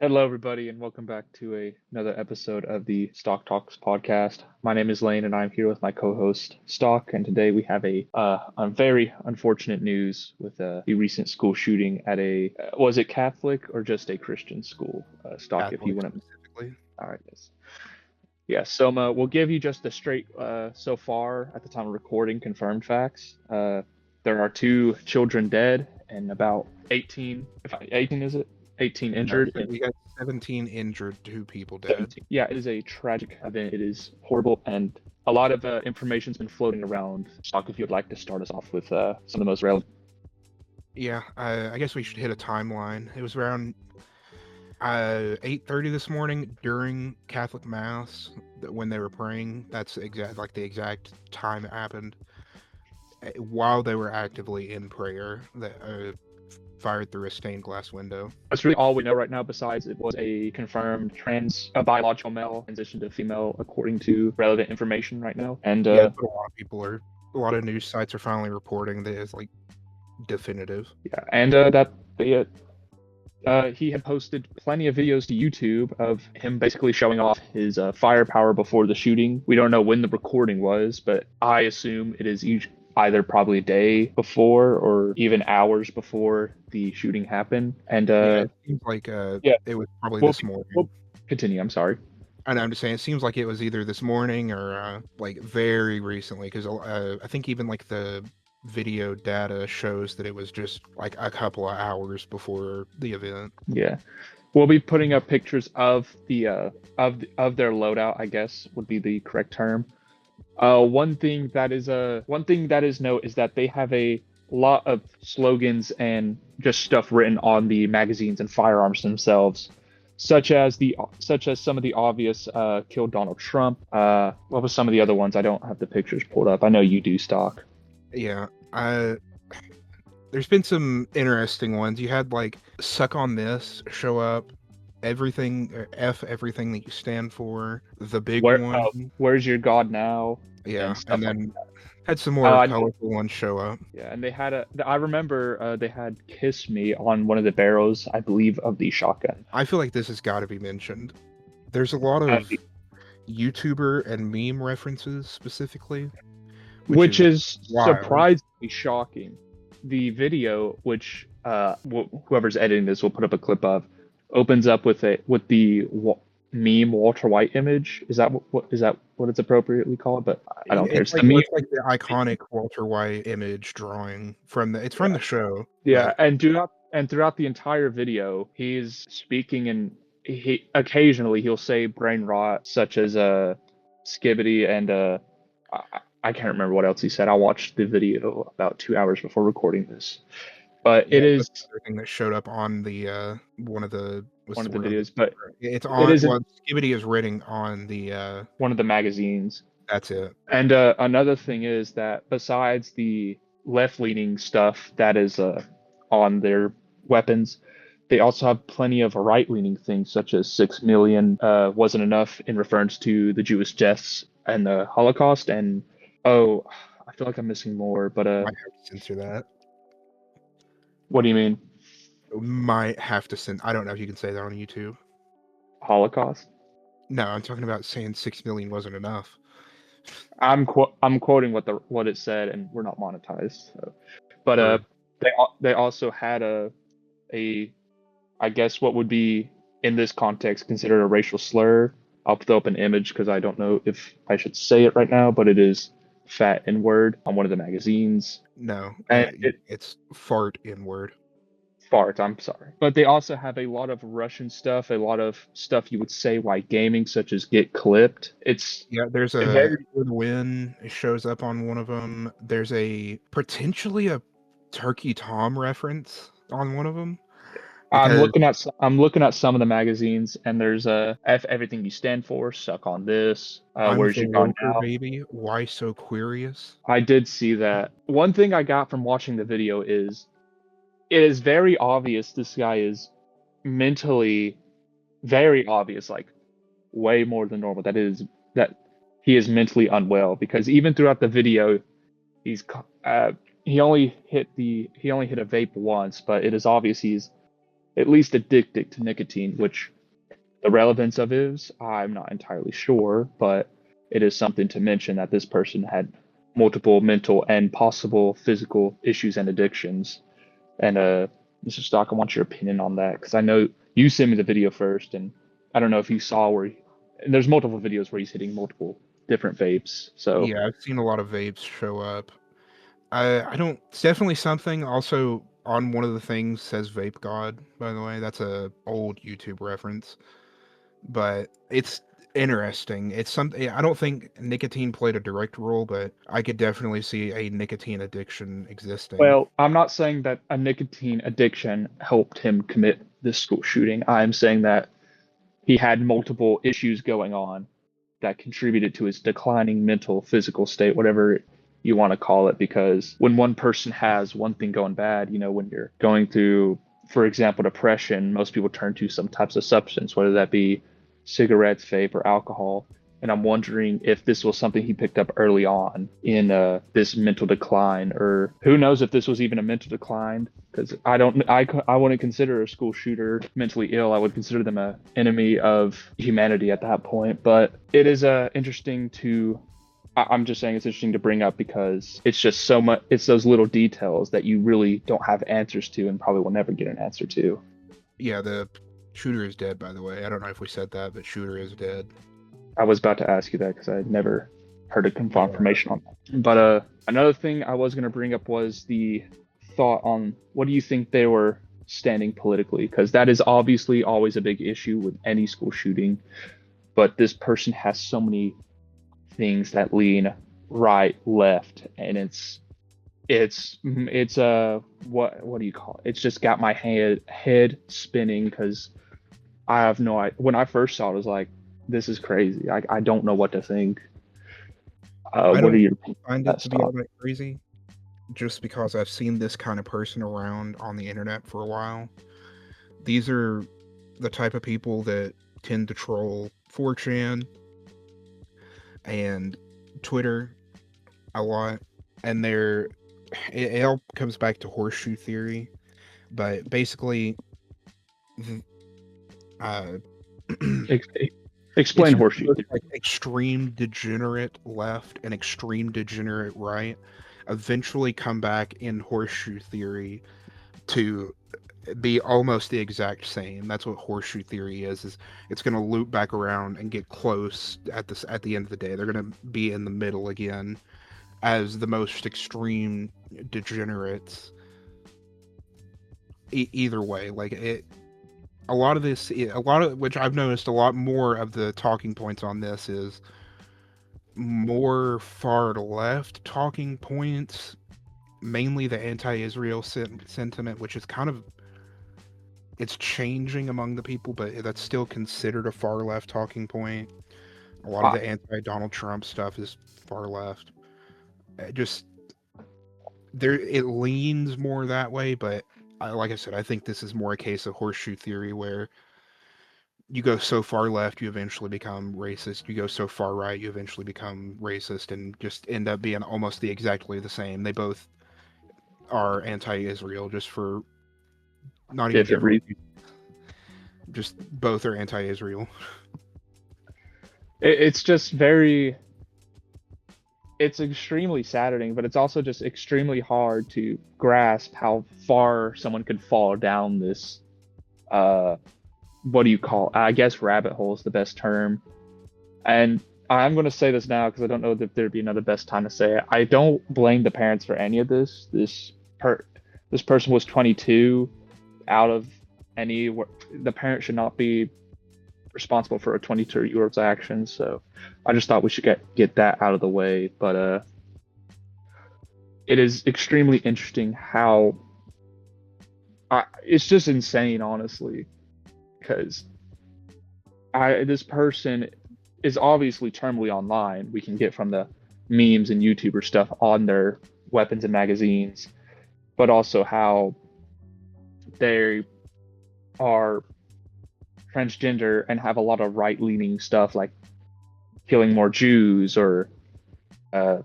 Hello, everybody, and welcome back to another episode of the Stock Talks podcast. My name is Lane, and I'm here with my co-host Stock. And today we have a very unfortunate news with the recent school shooting at was it Catholic or just a Christian school? Stock, if you Catholic want to. specifically. All right, yes. Yeah, so we'll give you just the straight, so far at the time of recording, confirmed facts. There are two children dead and about 18, 18 is it? 18 No, injured. we got 17 injured, 2 people dead. 17. Yeah, it is a tragic event. It is horrible, and a lot of information's been floating around. Stock, if you'd like to start us off with some of the most relevant. Yeah, I guess we should hit a timeline. It was around 8:30 this morning during Catholic Mass when they were praying. That's the exact time it happened. While they were actively in prayer, that fired through a stained glass window. That's really all we know right now, besides it was a confirmed a biological male transition to female, according to relevant information right now. And yeah, but a lot of news sites are finally reporting that it's like definitive. Yeah, and he had posted plenty of videos to YouTube of him basically showing off his firepower before the shooting. We don't know when the recording was, but I assume it is either probably a day before or even hours before the shooting happened. And it seems like it was probably this morning. We'll continue. I'm sorry. And I'm just saying, it seems like it was either this morning or like very recently, because I think even like the video data shows that it was just like a couple of hours before the event. Yeah, we'll be putting up pictures of the of their loadout, I guess would be the correct term. One thing that is note is that they have a lot of slogans and just stuff written on the magazines and firearms themselves, such as some of the obvious kill Donald Trump. What was some of the other ones? I don't have the pictures pulled up. I know you do, Stock. Yeah, there's been some interesting ones. You had like "suck on this" show up. Everything, F everything that you stand for. The big one. Where's your God now? Yeah, and then had some more colorful ones show up. Yeah, and they had I remember they had "Kiss Me" on one of the barrels, I believe, of the shotgun. I feel like this has got to be mentioned. There's a lot of YouTuber and meme references specifically, which is surprisingly shocking. The video, which whoever's editing this will put up a clip of, opens up with the meme Walter White image. Is that what it's appropriately called? But I don't care. It's like the iconic Walter White image drawing from the show. Yeah, and throughout the entire video, he's speaking, and he occasionally he'll say brain rot, such as skibbity, and I can't remember what else he said. I watched the video about 2 hours before recording this. But it is everything that showed up on the one of the videos, but it's on. Skibbity is written on the one of the magazines. That's it. And another thing is that besides the left-leaning stuff that is on their weapons, they also have plenty of right-leaning things, such as 6 million wasn't enough in reference to the Jewish deaths and the Holocaust, and I feel like I'm missing more, but might have to censor that. What do you mean? Might have to I don't know if you can say that on YouTube. Holocaust? No, I'm talking about saying 6 million wasn't enough. I'm quoting what it said, and we're not monetized. So. But they also had I guess what would be in this context considered a racial slur. I'll put up an image because I don't know if I should say it right now, but it is fat N-word on one of the magazines. No, it's fart N-word. Fart, I'm sorry. But they also have a lot of Russian stuff, a lot of stuff you would say while gaming, such as "get clipped." There's a very good win. It shows up on one of them. There's potentially a Turkey Tom reference on one of them. I'm looking at some of the magazines, and there's F everything you stand for, suck on this. Where's your God now, baby? Why so curious? I did see that. One thing I got from watching the video is it is very obvious this guy is mentally very obvious, like way more than normal. That he is mentally unwell, because even throughout the video, he only hit a vape once, but it is obvious he's at least addicted to nicotine, which The relevance of is, I'm not entirely sure, but it is something to mention that this person had multiple mental and possible physical issues and addictions. And Mr. Stock, I want your opinion on that because I know you sent me the video first, and I don't know if you saw and there's multiple videos where he's hitting multiple different vapes. So Yeah, I've seen a lot of vapes show up. I don't. It's definitely something. Also, on one of the things says Vape God. By the way, that's a old YouTube reference, but it's interesting. It's something. I don't think nicotine played a direct role, but I could definitely see a nicotine addiction existing. well, I'm not saying that a nicotine addiction helped him commit this school shooting. I'm saying that he had multiple issues going on that contributed to his declining mental, physical state, whatever you want to call it. Because when one person has one thing going bad, when you're going through, for example, depression, most people turn to some types of substance, whether that be cigarettes, vape, or alcohol. And I'm wondering if this was something he picked up early on in this mental decline, or who knows if this was even a mental decline. Because I wouldn't consider a school shooter mentally ill. I would consider them an enemy of humanity at that point. But it is interesting to. I'm just saying it's interesting to bring up because it's just so much. It's those little details that you really don't have answers to, and probably will never get an answer to. Yeah, the shooter is dead. By the way, I don't know if we said that, but shooter is dead. I was about to ask you that because I had never heard a confirmation on that. But another thing I was going to bring up was the thought on what do you think they were standing politically? Because that is obviously always a big issue with any school shooting. But this person has so many things that lean right, left, and it's what do you call it? It's just got my head spinning because I have no idea. When I first saw it, I was like, this is crazy. I don't know what to think. I What are don't your find that it to be stop? all that crazy, just because I've seen this kind of person around on the internet for a while. These are the type of people that tend to troll 4chan and Twitter a lot, and it all comes back to horseshoe theory, but basically, uh, Ex- it's Explain horseshoe theory. like extreme degenerate left and extreme degenerate right eventually come back in horseshoe theory to be almost the exact same. That's what horseshoe theory is it's going to loop back around and get close at the end of the day. They're going to be in the middle again as the most extreme degenerates. Either way, like a lot of this, a lot of which I've noticed, a lot more of the talking points on this is more far left talking points, mainly the anti-Israel sentiment, which is kind of it's changing among the people, but that's still considered a far left talking point. A lot of I, the anti-Donald Trump stuff is far left. Just it leans more that way, but like I said, I think this is more a case of horseshoe theory where you go so far left, you eventually become racist. You go so far right, you eventually become racist, and just end up being almost exactly the same. They both are anti-Israel, just for not even different different. reasons. Just both are anti-Israel. It's just very. It's extremely saddening, but it's also just extremely hard to grasp how far someone could fall down this. Uh, what do you call? I guess rabbit hole is the best term. And I'm going to say this now because I don't know if there'd be another best time to say it. I don't blame the parents for any of this. This person was 22. Out of any, the parent should not be responsible for a 22-year-old's actions. So I just thought we should get that out of the way. But it is extremely interesting how it's just insane, honestly, because this person is obviously terminally online. We can get from the memes and YouTuber stuff on their weapons and magazines, but also how they are transgender and have a lot of right-leaning stuff like killing more Jews or uh,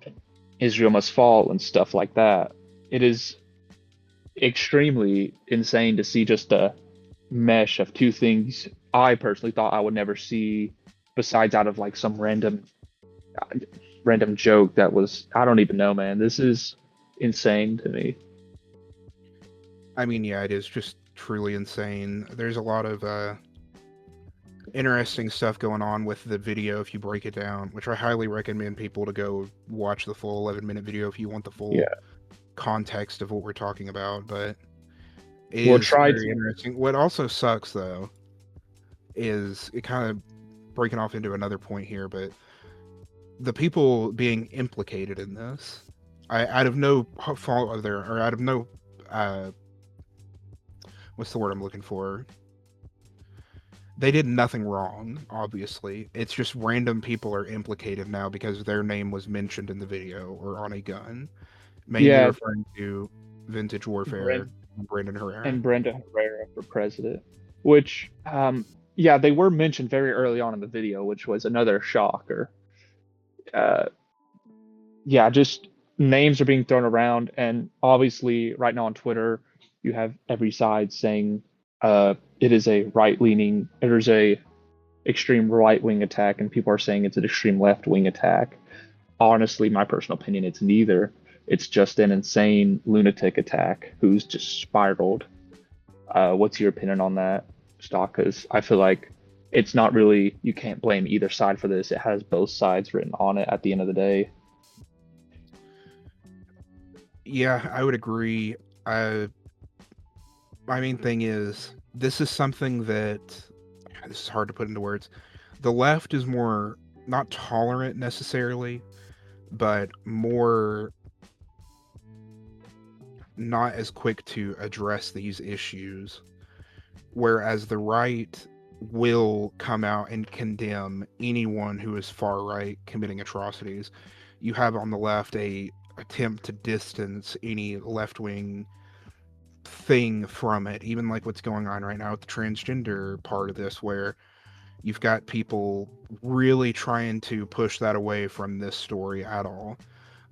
Israel must fall and stuff like that. It is extremely insane to see just a mesh of two things I personally thought I would never see, besides out of like some random joke that was, I don't even know, man. This is insane to me. I mean, yeah, it is just truly insane. There's a lot of interesting stuff going on with the video if you break it down, which I highly recommend people to go watch the full 11-minute video if you want the full Yeah. context of what we're talking about. But it We'll is try very to. interesting. What also sucks, though, is it kind of breaking off into another point here, but the people being implicated in this, out of no fault of their, or out of no, what's the word I'm looking for? They did nothing wrong, obviously. It's just random people are implicated now because their name was mentioned in the video or on a gun, mainly Yeah, referring to Vintage Warfare Brent and Brandon Herrera. and Brenda Herrera for president, which, yeah, they were mentioned very early on in the video, which was another shocker. Uh, yeah, just names are being thrown around, and obviously, right now on Twitter, you have every side saying it is a right leaning, there's a extreme right wing attack, and people are saying it's an extreme left wing attack. Honestly, my personal opinion, it's neither. It's just an insane lunatic attack who's just spiraled. What's your opinion on that, Stock? Because I feel like it's not really, you can't blame either side for this. It has both sides written on it at the end of the day. Yeah, I would agree. My main thing is this is something that this is hard to put into words. The left is more not tolerant necessarily, but more not as quick to address these issues, whereas the right will come out and condemn anyone who is far right committing atrocities. You have on the left a attempt to distance any left-wing thing from it, even like what's going on right now with the transgender part of this, where you've got people really trying to push that away from this story at all.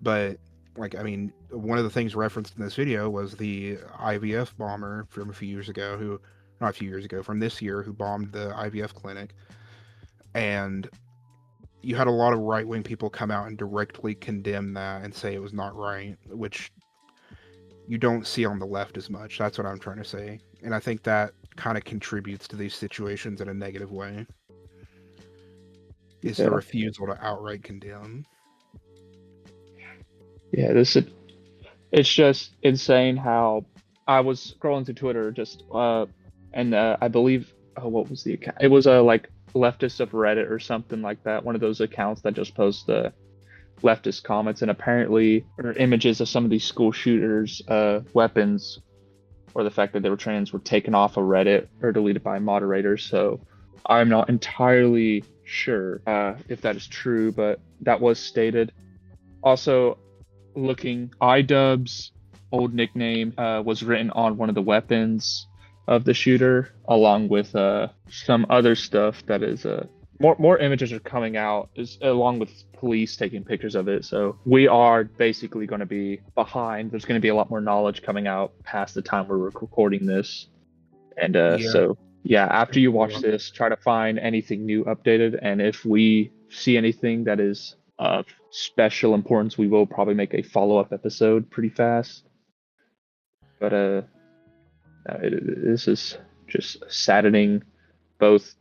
But like, I mean, one of the things referenced in this video was the IVF bomber from a few years ago, who, not a few years ago, from this year, who bombed the IVF clinic. And you had a lot of right wing people come out and directly condemn that and say it was not right, which you don't see on the left as much. That's what I'm trying to say. And I think that kind of contributes to these situations in a negative way. Is the Yeah. refusal to outright condemn. Yeah, it's just insane how I was scrolling through Twitter just and I believe, oh, what was the account? It was like leftist of Reddit or something like that. One of those accounts that just posts the leftist comments, and apparently or images of some of these school shooters weapons, or the fact that they were trans, were taken off of Reddit or deleted by moderators. So I'm not entirely sure if that is true, but that was stated. Also, looking, iDubbbz's old nickname was written on one of the weapons of the shooter, along with some other stuff that is more images are coming out, along with police taking pictures of it. So we are basically going to be behind. There's going to be a lot more knowledge coming out past the time we're recording this. And so, yeah, after you watch this, try to find anything new updated. And if we see anything that is of special importance, we will probably make a follow-up episode pretty fast. But this is just saddening both.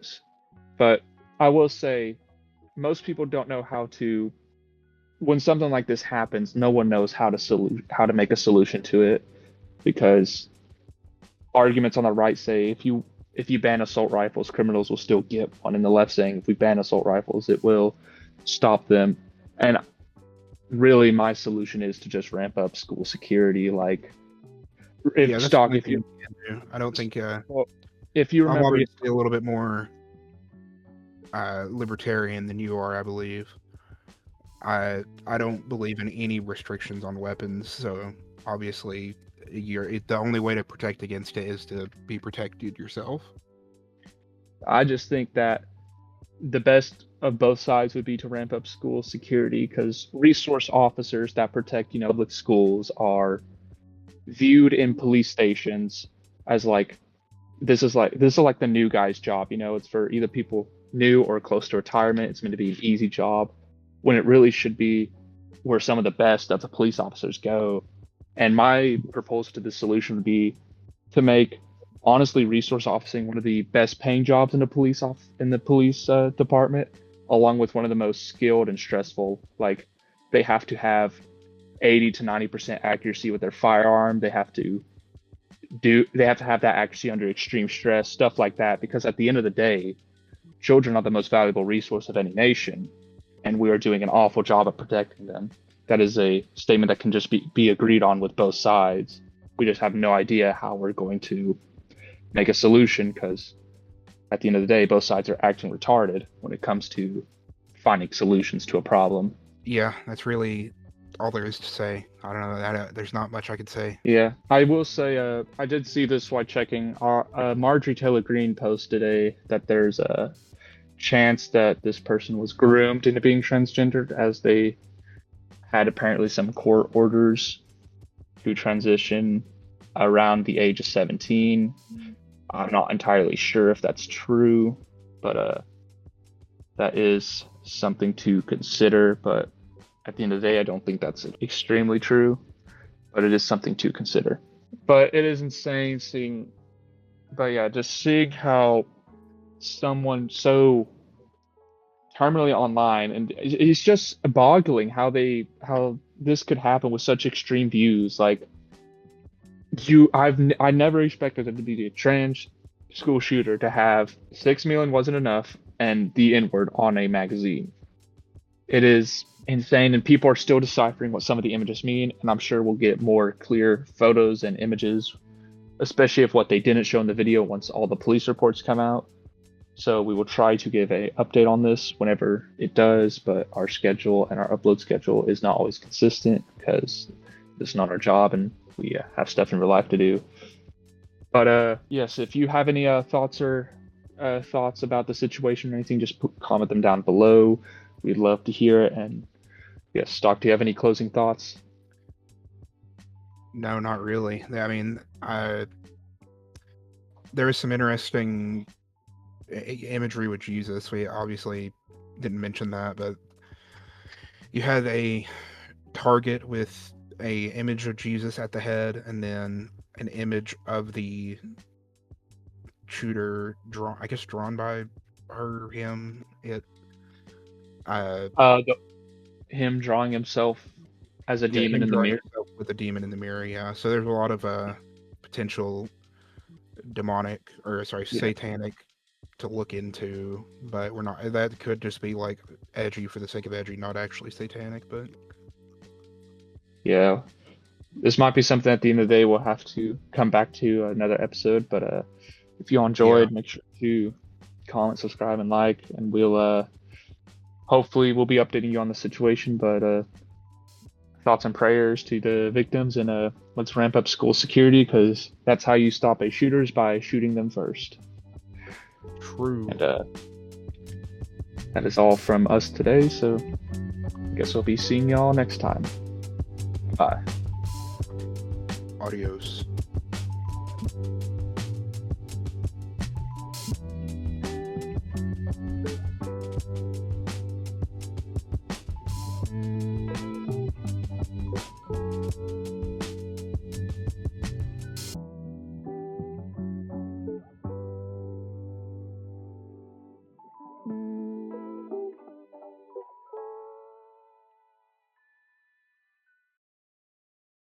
But I will say, most people don't know how to, when something like this happens, no one knows how to make a solution to it, because arguments on the right say if you ban assault rifles, criminals will still get one, and the left saying if we ban assault rifles, it will stop them. And really, my solution is to just ramp up school security. Like, if Stock, if you, I don't think. well, if you remember, I'm obviously a little bit more libertarian than you are, I believe. I don't believe in any restrictions on weapons, so obviously, the only way to protect against it is to be protected yourself. I just think that the best of both sides would be to ramp up school security, because resource officers that protect, public schools are viewed in police stations as like this is like the new guy's job. It's for either people new or close to retirement. It's meant to be an easy job when it really should be where some of the best of the police officers go. And my proposal to the solution would be to make honestly resource officing one of the best paying jobs in the police department, along with one of the most skilled and stressful. Like they have to have 80 to 90% accuracy with their firearm. They have to have that accuracy under extreme stress, stuff like that, because at the end of the day, children are the most valuable resource of any nation, and we are doing an awful job of protecting them. That is a statement that can just be agreed on with both sides. We just have no idea how we're going to make a solution, because at the end of the day, both sides are acting retarded when it comes to finding solutions to a problem. Yeah, that's really all there is to say. I don't know. There's not much I could say. Yeah, I will say, I did see this while checking. Marjorie Taylor Greene posted that there's a chance that this person was groomed into being transgendered, as they had apparently some court orders to transition around the age of 17. I'm not entirely sure if that's true, but that is something to consider. But at the end of the day, I don't think that's extremely true, but it is something to consider. But it is insane just seeing how someone so terminally online, and it's just boggling how this could happen with such extreme views. Like I never expected it to be a trans school shooter to have 6 million wasn't enough and the N-word on a magazine. It is insane, and people are still deciphering what some of the images mean, and I'm sure we'll get more clear photos and images, especially if what they didn't show in the video once all the police reports come out. So we will try to give an update on this whenever it does, but our schedule and our upload schedule is not always consistent because it's not our job and we have stuff in real life to do. But yes, if you have any thoughts about the situation or anything, just comment them down below. We'd love to hear it. And yes, Stock, do you have any closing thoughts? No, not really. I mean, there is some interesting imagery with Jesus. We obviously didn't mention that, but you had a target with a image of Jesus at the head, and then an image of the shooter drawn by him. Him drawing himself as a demon in the mirror. With a demon in the mirror, yeah. So there's a lot of potential satanic to look into, but we're not. That could just be like edgy for the sake of edgy, not actually satanic. But yeah, this might be something at the end of the day we'll have to come back to another episode. But if you enjoyed, make sure to comment, subscribe, and like, and we'll hopefully we'll be updating you on the situation. But thoughts and prayers to the victims, and let's ramp up school security, because that's how you stop a shooters, by shooting them first. True. And that is all from us today, so I guess we'll be seeing y'all next time. Bye. Adios.